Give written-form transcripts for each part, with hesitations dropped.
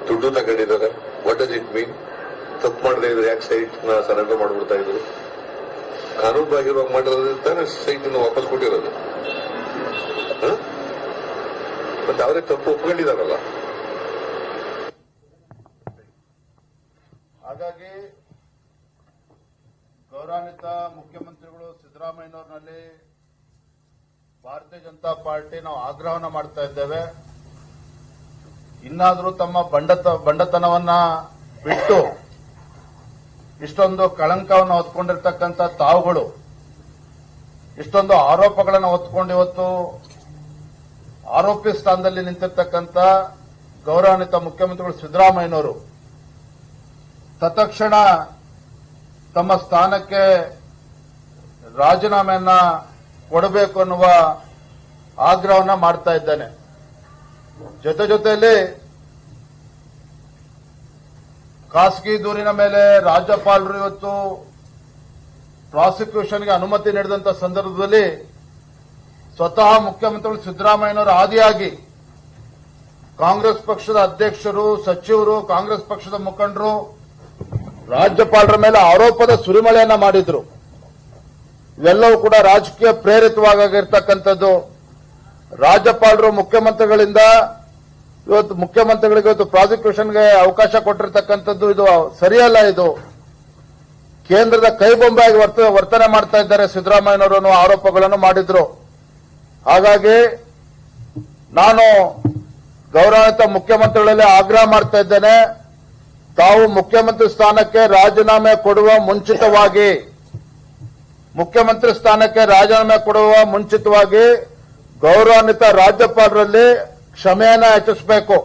ದುಡ್ಡು ತಗೊಂಡಿದ್ದಾರೆ. What does it mean? ತಪ್ಪು ಮಾಡದೇ ಇದ್ರೆ ಯಾಕೆ ಸೈಟ್ ನ ಸರೆಂಡರ್ ಮಾಡ್ಬಿಡ್ತಾ ಇದ್ರು? ಕಾನೂನು ಬಾಹಿರವಾಗಿ ಮಾಡಿರೋದ್ರಿಂದ ಸೈಟ್ ವಾಪಸ್ ಕೊಟ್ಟಿರೋದು. ಮತ್ತೆ ಅವರೇ ತಪ್ಪು ಒಪ್ಕೊಂಡಿದಾರಲ್ಲ. ಹಾಗಾಗಿ ಗೌರವಾನ್ವಿತ ಮುಖ್ಯಮಂತ್ರಿಗಳು ಸಿದ್ದರಾಮಯ್ಯನವರಲ್ಲಿ ಭಾರತೀಯ ಜನತಾ ಪಾರ್ಟಿ ನಾವು ಆಗ್ರಹವನ್ನು ಮಾಡ್ತಾ ಇದ್ದೇವೆ. ಇನ್ನಾದರೂ ತಮ್ಮ ಬಂಡತನವನ್ನ ಬಿಟ್ಟು ಇಷ್ಟೊಂದು ಕಳಂಕವನ್ನು ಹೊತ್ಕೊಂಡಿರ್ತಕ್ಕಂಥ ತಾವುಗಳು ಇಷ್ಟೊಂದು ಆರೋಪಗಳನ್ನು ಹೊತ್ಕೊಂಡು ಇವತ್ತು ಆರೋಪಿ ಸ್ಥಾನದಲ್ಲಿ ನಿಂತಿರ್ತಕ್ಕಂಥ ಗೌರವಾನ್ವಿತ ಮುಖ್ಯಮಂತ್ರಿಗಳು ಸಿದ್ದರಾಮಯ್ಯನವರು ತತ್ಕ್ಷಣ ತಮ್ಮ ಸ್ಥಾನಕ್ಕೆ ರಾಜೀನಾಮೆಯನ್ನ ಕೊಡಬೇಕು ಅನ್ನುವ ಆಗ್ರಹವನ್ನು ಮಾಡ್ತಾ ಇದ್ದೇನೆ. ಜೊತೆಯಲ್ಲಿ ಖಾಸಗಿ ದೂರಿನ ಮೇಲೆ ರಾಜ್ಯಪಾಲರು ಇವತ್ತು ಪ್ರಾಸಿಕ್ಯೂಷನ್ಗೆ ಅನುಮತಿ ನೀಡಿದಂತ ಸಂದರ್ಭದಲ್ಲಿ ಸ್ವತಃ ಮುಖ್ಯಮಂತ್ರಿಗಳು ಸಿದ್ದರಾಮಯ್ಯನವರು ಆದಿಯಾಗಿ ಕಾಂಗ್ರೆಸ್ ಪಕ್ಷದ ಅಧ್ಯಕ್ಷರು, ಸಚಿವರು, ಕಾಂಗ್ರೆಸ್ ಪಕ್ಷದ ಮುಖಂಡರು ರಾಜ್ಯಪಾಲರ ಮೇಲೆ ಆರೋಪದ ಸುರಿಮಳೆಯನ್ನ ಮಾಡಿದ್ರು. ಇವೆಲ್ಲವೂ ಕೂಡ ರಾಜಕೀಯ ಪ್ರೇರಿತವಾಗಿರ್ತಕ್ಕಂಥದ್ದು. ರಾಜ್ಯಪಾಲರು ಮುಖ್ಯಮಂತ್ರಿಗಳಿಂದ ಮುಖ್ಯಮಂತ್ರಿಗಳಿಗೆ ಇವತ್ತು ಪ್ರಾಸಿಕ್ಯೂಷನ್ಗೆ ಅವಕಾಶ ಕೊಟ್ಟಿರ್ತಕ್ಕಂಥದ್ದು ಇದು ಸರಿಯಲ್ಲ. ಇದು ಕೇಂದ್ರದ ಕೈಬೊಂಬೆಯಾಗಿ ವರ್ತನೆ ಮಾಡ್ತಾ ಇದ್ದಾರೆ ಸಿದ್ದರಾಮಯ್ಯನವರು ಆರೋಪಗಳನ್ನು ಮಾಡಿದ್ರು. ಹಾಗಾಗಿ ನಾನು ಗೌರವಾನ್ವಿತ ಮುಖ್ಯಮಂತ್ರಿಗಳಲ್ಲಿ ಆಗ್ರಹ ಮಾಡ್ತಾ ಇದ್ದೇನೆ, ತಾವು ಮುಖ್ಯಮಂತ್ರಿ ಸ್ಥಾನಕ್ಕೆ ರಾಜೀನಾಮೆ ಕೊಡುವ ಮುಂಚಿತವಾಗಿ ಗೌರವಾನ್ವಿತ ರಾಜ್ಯಪಾಲರಲ್ಲಿ ಕ್ಷಮೆಯನ್ನ ಯಾಚಿಸಬೇಕು.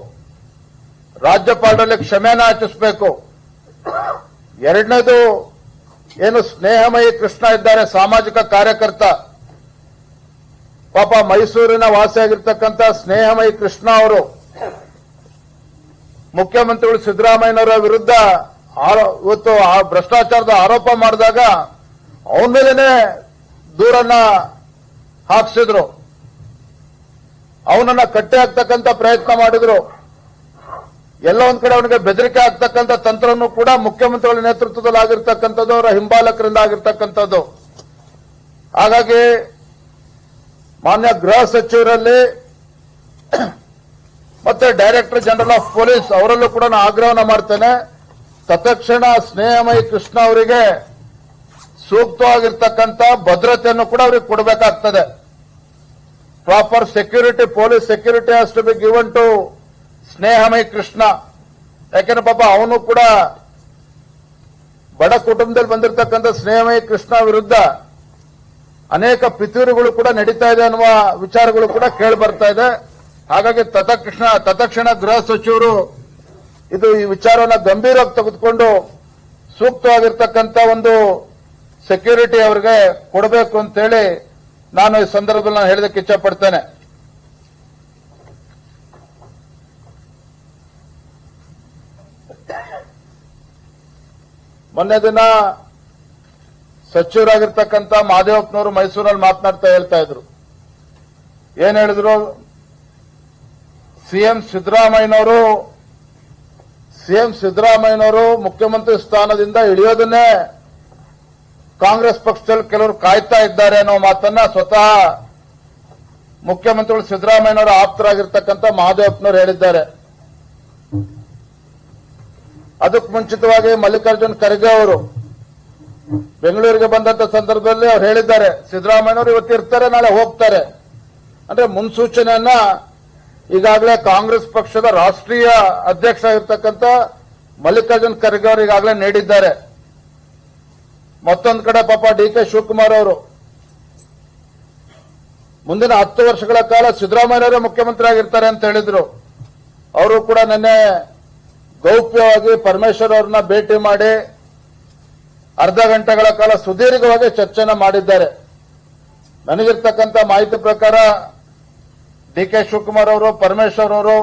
ಎರಡನೇದು, ಏನು ಸ್ನೇಹಮಯಿ ಕೃಷ್ಣ ಇದ್ದಾರೆ, ಸಾಮಾಜಿಕ ಕಾರ್ಯಕರ್ತ, ಪಾಪ ಮೈಸೂರಿನ ವಾಸಿಯಾಗಿರ್ತಕ್ಕಂಥ ಸ್ನೇಹಮಯಿ ಕೃಷ್ಣ ಅವರು ಮುಖ್ಯಮಂತ್ರಿಗಳು ಸಿದ್ದರಾಮಯ್ಯನವರ ವಿರುದ್ಧ ಇವತ್ತು ಭ್ರಷ್ಟಾಚಾರದ ಆರೋಪ ಮಾಡಿದಾಗ ಅವನ ಮೇಲೇನೆ ದೂರನ್ನ ಹಾಕಿಸಿದ್ರು, ಅವನನ್ನ ಕಟ್ಟಿ ಹಾಕ್ತಕ್ಕಂಥ ಪ್ರಯತ್ನ ಮಾಡಿದ್ರು. ಎಲ್ಲ ಒಂದ್ ಕಡೆ ಅವನಿಗೆ ಬೆದರಿಕೆ ಆಗ್ತಕ್ಕಂಥ ತಂತ್ರನೂ ಕೂಡ ಮುಖ್ಯಮಂತ್ರಿಗಳ ನೇತೃತ್ವದಲ್ಲಿ ಆಗಿರ್ತಕ್ಕಂಥದ್ದು, ಅವರ ಹಿಂಬಾಲಕರಿಂದ ಆಗಿರ್ತಕ್ಕಂಥದ್ದು. ಹಾಗಾಗಿ ಮಾನ್ಯ ಗೃಹ ಸಚಿವರಲ್ಲಿ ಮತ್ತೆ ಡೈರೆಕ್ಟರ್ ಜನರಲ್ ಆಫ್ ಪೊಲೀಸ್ ಅವರಲ್ಲೂ ಕೂಡ ನಾನು ಆಗ್ರಹವನ್ನು ಮಾಡ್ತೇನೆ, ತತ್ಕ್ಷಣ ಸ್ನೇಹಮಯಿ ಕೃಷ್ಣ ಅವರಿಗೆ ಸೂಕ್ತವಾಗಿರ್ತಕ್ಕಂಥ ಭದ್ರತೆಯನ್ನು ಕೂಡ ಅವರಿಗೆ ಕೊಡಬೇಕಾಗ್ತದೆ. Proper security, police security has to be given to Snehamayi Krishna. ಯಾಕೆಂದ್ರೆ ಪಾಪ ಅವನು ಕೂಡ ಬಡ ಕುಟುಂಬದಲ್ಲಿ ಬಂದಿರತಕ್ಕಂಥ ಸ್ನೇಹಮಯಿ ಕೃಷ್ಣ ವಿರುದ್ಧ ಅನೇಕ ಪಿತೂರಿಗಳು ಕೂಡ ನಡೀತಾ ಇದೆ ಅನ್ನುವ ವಿಚಾರಗಳು ಕೂಡ ಕೇಳಿ ಬರ್ತಾ ಇದೆ. ಹಾಗಾಗಿ ತತ್ಕ್ಷಣ ಗೃಹ ಸಚಿವರು ಈ ವಿಚಾರವನ್ನು ಗಂಭೀರವಾಗಿ ತೆಗೆದುಕೊಂಡು ಸೂಕ್ತವಾಗಿರ್ತಕ್ಕಂಥ ಒಂದು ಸೆಕ್ಯೂರಿಟಿ ಅವರಿಗೆ ಕೊಡಬೇಕು ಅಂತೇಳಿ ನಾನು ಈ ಸಂದರ್ಭದಲ್ಲಿ ನಾನು ಹೇಳೋದಕ್ಕೆ ಇಚ್ಛಪಡ್ತೇನೆ. ಮೊನ್ನೆ ದಿನ ಸಚಿವರಾಗಿರ್ತಕ್ಕಂಥ ಮಹದೇವಪ್ಪನವರು ಮೈಸೂರಲ್ಲಿ ಮಾತನಾಡ್ತಾ ಹೇಳ್ತಾ ಇದ್ರು. ಏನ್ ಹೇಳಿದ್ರು? ಸಿಎಂ ಸಿದ್ದರಾಮಯ್ಯನವರು ಮುಖ್ಯಮಂತ್ರಿ ಸ್ಥಾನದಿಂದ ಇಳಿಯೋದನ್ನೇ ಕಾಂಗ್ರೆಸ್ ಪಕ್ಷದಲ್ಲಿ ಕೆಲವರು ಕಾಯ್ತಾ ಇದ್ದಾರೆ ಅನ್ನೋ ಮಾತನ್ನ ಸ್ವತಃ ಮುಖ್ಯಮಂತ್ರಿಗಳು ಸಿದ್ದರಾಮಯ್ಯನವರ ಆಪ್ತರಾಗಿರ್ತಕ್ಕಂಥ ಮಹದೇವಪ್ಪನವರು ಹೇಳಿದ್ದಾರೆ. ಅದಕ್ಕೆ ಮುಂಚಿತವಾಗಿ ಮಲ್ಲಿಕಾರ್ಜುನ್ ಖರ್ಗೆ ಅವರು ಬೆಂಗಳೂರಿಗೆ ಬಂದಂತ ಸಂದರ್ಭದಲ್ಲಿ ಅವ್ರು ಹೇಳಿದ್ದಾರೆ, ಸಿದ್ದರಾಮಯ್ಯನವರು ಇವತ್ತು ಇರ್ತಾರೆ, ನಾಳೆ ಹೋಗ್ತಾರೆ. ಅಂದ್ರೆ ಮುನ್ಸೂಚನೆಯನ್ನ ಈಗಾಗಲೇ ಕಾಂಗ್ರೆಸ್ ಪಕ್ಷದ ರಾಷ್ಟ್ರೀಯ ಅಧ್ಯಕ್ಷ ಆಗಿರ್ತಕ್ಕಂಥ ಮಲ್ಲಿಕಾರ್ಜುನ್ ಖರ್ಗೆ ಅವರು ಈಗಾಗಲೇ ನೀಡಿದ್ದಾರೆ. ಮತ್ತೊಂದು ಕಡೆ ಪಾಪ ಡಿ.ಕೆ. ಶಿವಕುಮಾರ್ ಅವರು ಮುಂದಿನ 10 ವರ್ಷಗಳ ಕಾಲ ಸಿದ್ದರಾಮಯ್ಯನವರೇ ಮುಖ್ಯಮಂತ್ರಿ ಆಗಿರ್ತಾರೆ ಅಂತ ಹೇಳಿದ್ರು. ಅವರು ಕೂಡ ನಿನ್ನೆ ಗೌಪ್ಯವಾಗಿ ಪರಮೇಶ್ವರ್ ಅವರನ್ನ ಭೇಟಿ ಮಾಡಿ ಅರ್ಧ ಗಂಟೆಗಳ ಕಾಲ ಸುದೀರ್ಘವಾಗಿ ಚರ್ಚೆನ ಮಾಡಿದ್ದಾರೆ. ನನಗಿರ್ತಕ್ಕಂಥ ಮಾಹಿತಿ ಪ್ರಕಾರ ಡಿ.ಕೆ. ಶಿವಕುಮಾರ್ ಅವರು, ಪರಮೇಶ್ವರ್ ಅವರು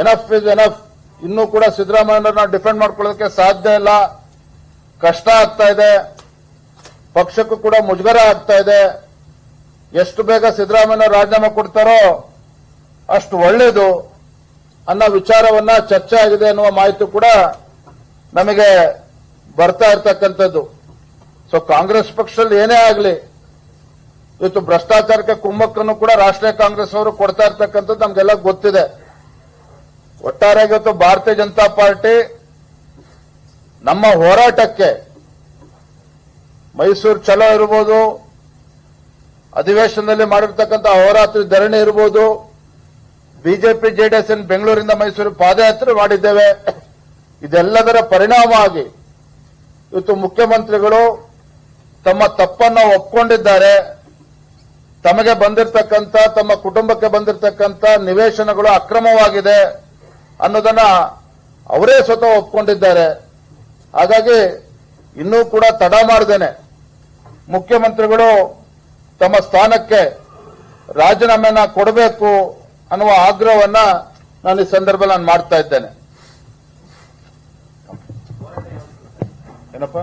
ಎನಫ್ ಇಸ್ ಎನಫ್, ಇನ್ನೂ ಕೂಡ ಸಿದ್ದರಾಮಯ್ಯನವ್ರನ್ನ ಡಿಫೆಂಡ್ ಮಾಡ್ಕೊಳ್ಳೋದಕ್ಕೆ ಸಾಧ್ಯ ಇಲ್ಲ, ಕಷ್ಟ ಆಗ್ತಾ ಇದೆ, ಪಕ್ಷಕ್ಕೂ ಕೂಡ ಮುಜುಗರ ಆಗ್ತಾ ಇದೆ. ಎಷ್ಟು ಬೇಗ ಸಿದ್ದರಾಮಯ್ಯ ರಾಜೀನಾಮೆ ಕೊಡ್ತಾರೋ ಅಷ್ಟು ಒಳ್ಳೇದು. ಅನ್ನೋ ವಿಚಾರವನ್ನ ಚರ್ಚೆ ಆಗಿದೆ ಅನ್ನುವ ಮಾಹಿತಿ ಕೂಡ ನಮಗೆ ಬರ್ತಾ ಇರ್ತಕ್ಕಂಥದ್ದು. ಸೊ ಕಾಂಗ್ರೆಸ್ ಪಕ್ಷದಲ್ಲಿ ಏನೇ ಆಗಲಿ ಇವತ್ತು ಭ್ರಷ್ಟಾಚಾರಕ್ಕೆ ಕುಮ್ಮಕ್ಕನ್ನು ಕೂಡ ರಾಷ್ಟ್ರೀಯ ಕಾಂಗ್ರೆಸ್ ಅವರು ಕೊಡ್ತಾ ಇರ್ತಕ್ಕಂಥದ್ದು ನಮ್ಗೆಲ್ಲ ಗೊತ್ತಿದೆ. ಒಟ್ಟಾರೆ ಇವತ್ತು ಭಾರತೀಯ ಜನತಾ ಪಾರ್ಟಿ ನಮ್ಮ ಹೋರಾಟಕ್ಕೆ ಮೈಸೂರು ಚಲೋ ಇರ್ಬೋದು, ಅಧಿವೇಶನದಲ್ಲಿ ಮಾಡಿರ್ತಕ್ಕಂಥ ಹೋರಾತ್ರಿ ಧರಣಿ ಇರ್ಬೋದು, ಬಿಜೆಪಿ ಜೆಡಿಎಸ್ ಬೆಂಗಳೂರಿಂದ ಮೈಸೂರು ಪಾದಯಾತ್ರೆ ಮಾಡಿದ್ದೇವೆ. ಇದೆಲ್ಲದರ ಪರಿಣಾಮವಾಗಿ ಇವತ್ತು ಮುಖ್ಯಮಂತ್ರಿಗಳು ತಮ್ಮ ತಪ್ಪನ್ನು ಒಪ್ಕೊಂಡಿದ್ದಾರೆ. ತಮಗೆ ಬಂದಿರತಕ್ಕಂಥ, ತಮ್ಮ ಕುಟುಂಬಕ್ಕೆ ಬಂದಿರತಕ್ಕಂಥ ನಿವೇಶನಗಳು ಅಕ್ರಮವಾಗಿದೆ ಅನ್ನೋದನ್ನ ಅವರೇ ಸ್ವತಃ ಒಪ್ಕೊಂಡಿದ್ದಾರೆ. ಹಾಗಾಗಿ ಇನ್ನೂ ಕೂಡ ತಡ ಮಾಡದೇನೆ ಮುಖ್ಯಮಂತ್ರಿಗಳು ತಮ್ಮ ಸ್ಥಾನಕ್ಕೆ ರಾಜೀನಾಮೆನ ಕೊಡಬೇಕು ಅನ್ನುವ ಆಗ್ರಹವನ್ನ ನಾನು ಈ ಸಂದರ್ಭದಲ್ಲಿ ಮಾಡ್ತಾ ಇದ್ದೇನೆ. ಏನಪ್ಪ